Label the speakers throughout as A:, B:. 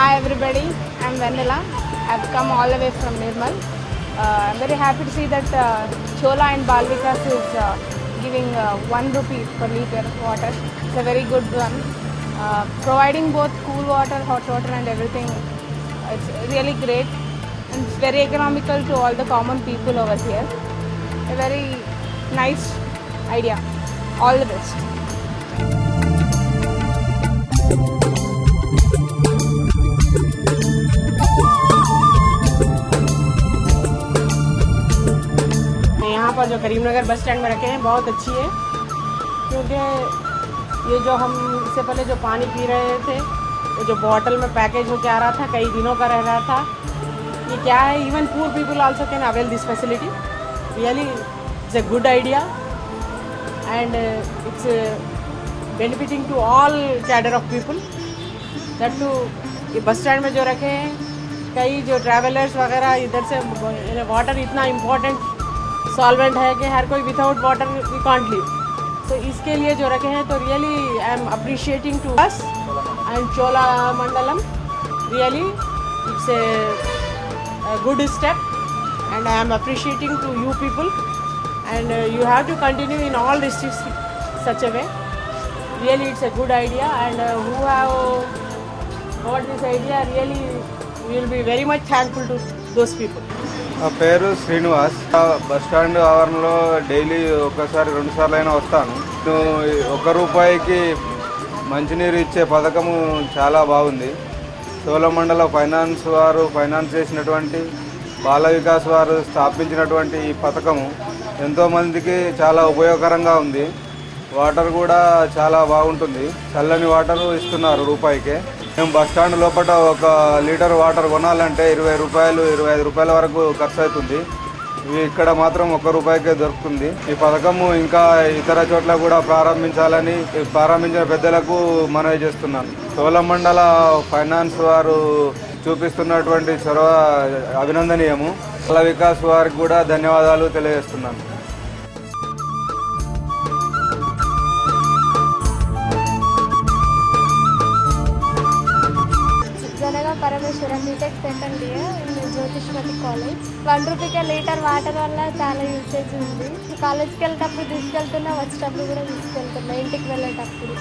A: Hi everybody, I'm Vanilla. I've come all the way from Nirmal. I'm very happy to see that Chola and Bal Vikas is giving 1 rupee per liter water. It's a very good one. Providing both cool water, hot water and everything. It's really great. And it's very economical to all the common people over here. A very nice idea. All the best.
B: यहाँ पर जो Karimnagar bus stand में रखे हैं बहुत अच्छी है, क्योंकि ये जो हम इससे पहले जो पानी पी रहे थे वो जो बॉटल में पैकेज होके आ रहा था, कई दिनों का रह रहा था, ये क्या है, even poor people also can avail this facility. Really it's a good idea and it's benefiting to all cadre of people. That too ये बस स्टैंड में जो रखे हैं, कई जो ट्रैवलर्स वगैरह इधर से, वाटर इतना इम्पोर्टेंट सॉल्वेंट है कि हर कोई without water we can't live. So इसके लिए जो रखे हैं, तो really I am appreciating to us and Cholamandalam. Really it's a good step and I am appreciating to you people, and you have to continue in all districts such a way. Really it's a good idea, and who have got this idea, really we will be very much thankful to those people.
C: నా పేరు Srinivas. Bus stand ఆవరణలో daily ఒకసారి 2 సార్లు అయినా వస్తాను. ₹1 రూపాయికి మంచినీరు ఇచ్చే పథకము చాలా బాగుంది. చోళమండల ఫైనాన్స్ వారు ఫైనాన్స్ చేసినటువంటి, బాల వికాస్ వారు స్థాపించినటువంటి ఈ పథకము ఎంతోమందికి చాలా ఉపయోగకరంగా ఉంది. వాటర్ కూడా చాలా బాగుంటుంది. చల్లని వాటర్ ఇస్తున్నారు రూపాయికే. మేము బస్ స్టాండ్ లోపల 1 లీటర్ వాటర్ కొనాలంటే ₹20, ₹25 వరకు ఖర్చు అవుతుంది. ఇక్కడ మాత్రం ₹1 దొరుకుతుంది. ఈ పథకము ఇంకా ఇతర చోట్ల కూడా ప్రారంభించాలని ప్రారంభించిన పెద్దలకు మనవి చేస్తున్నాను. చోళమండల ఫైనాన్స్ వారు చూపిస్తున్నటువంటి చొరవ అభినందనీయము. బాల వికాస్ వారికి కూడా ధన్యవాదాలు తెలియజేస్తున్నాను.
D: Parameshwara BTech second year Jyothishmathi college. 1 రూపీకే లీటర్ వాటర్ వల్ల చాలా యూసేజ్ ఉంది. కాలేజ్కి వెళ్ళేటప్పుడు తీసుకెళ్తున్నా, వచ్చేటప్పుడు కూడా తీసుకెళ్తున్నా, ఇంటికి వెళ్ళేటప్పుడు.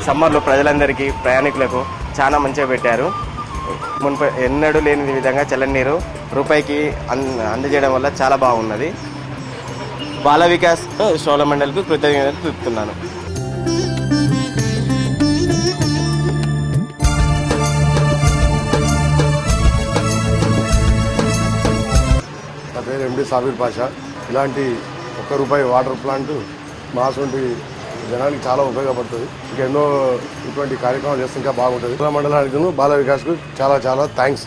E: సమ్మర్లో ప్రజలందరికీ, ప్రయాణికులకు చాలా మంచిగా పెట్టారు. మునుపు ఎన్నడూ లేని విధంగా చల్లని నీరు రూపాయికి అందజేయడం వల్ల చాలా బాగున్నది. బాల వికాస్ చోళమండల్కు కృతజ్ఞతలు తెలుపుతున్నాను.
F: నా పేరు ఎండి సాబీర్ పాషా. ఇలాంటి ₹1 వాటర్ ప్లాంట్ మాసంటి జనానికి చాలా ఉపయోగపడుతుంది. ఇంకా ఎన్నో ఇటువంటి కార్యక్రమాలు చేస్తే ఇంకా బాగుంటుంది. మండలానికి బాల వికాస్కు చాలా చాలా థ్యాంక్స్.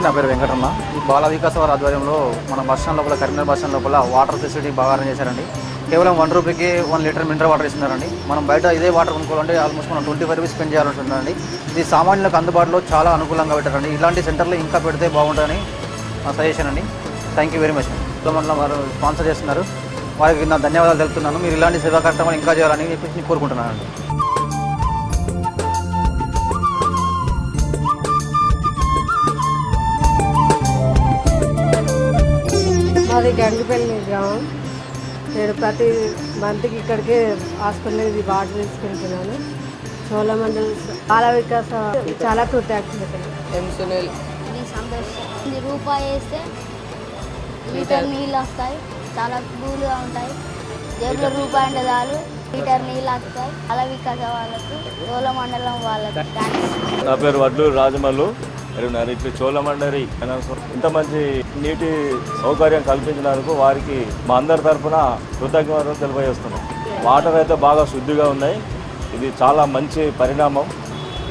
G: నా పేరు వెంకటరమణ. ఈ బాల వికాస్ వారి ఆధ్వర్యంలో మన బస్ స్టాండ్ లోపల, కరీంనగర్ బస్ స్టాండ్ లోపల వాటర్ ఫెసిలిటీ బాగా అరేంజ్ చేశారండి. కేవలం ₹1 రూపీకి 1 లీటర్ మినరల్ వాటర్ ఇస్తున్నారండి. మనం బయట ఇదే వాటర్ కొనుక్కోవాలంటే ఆల్మోస్ట్ మనం ₹25 స్పెండ్ చేయాల్సి ఉంటుందండి. ఇది సామాన్యులకు అందుబాటులో చాలా అనుకూలంగా పెట్టారండి. ఇలాంటి సెంటర్లు ఇంకా పెడితే బాగుంటుందని నా సజెషన్ అండి. Thank you very much. మండలం వారు స్పాన్సర్ చేస్తున్నారు, వారికి నా ధన్యవాదాలు తెలుపుతున్నాను. మీరు ఇలాంటి సేవా కార్యక్రమాలు ఇంకా చేయాలని చెప్పేసి కోరుకుంటున్నానండి.
B: మాది గంగిపల్లి గ్రామం.
H: నేను ప్రతి మంత్కి ఇక్కడికి హాస్పిటల్కి వాటర్ తీసుకెళ్తున్నాను. చోళమండల్ బాల వికాస్ చాలా కృతజ్ఞతలు.
D: రూపాయి వేస్తే లీటర్ నీళ్ళు వస్తాయి, చాలా కూల్గా ఉంటాయి. జేబులో రూపాయి అంటే చాలు లీటర్ నీళ్ళు వస్తాయి. బాల వికాస వాళ్ళకు, చోళమండలం వాళ్ళకు.
I: నా పేరు వడ్లు రాజమల్లు. ఇట్లా చోళమండలి ఇంత మంచి నీటి సౌకర్యం కల్పించినందుకు వారికి మా అందరి తరఫున కృతజ్ఞతలు తెలియజేస్తున్నాం. వాటర్ అయితే బాగా శుద్ధిగా ఉన్నాయి. ఇది చాలా మంచి పరిణామం.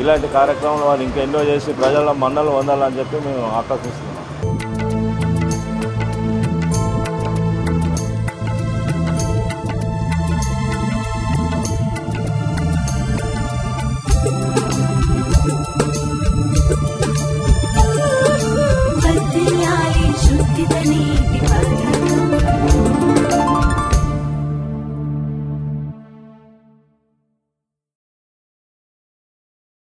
I: ఇలాంటి కార్యక్రమాలు వాళ్ళు ఇంకా ఎన్నో చేసి ప్రజల మన్నలు పొందాలని చెప్పి మేము ఆకాంక్షిస్తున్నాం.
J: శుద్ధిత నీటి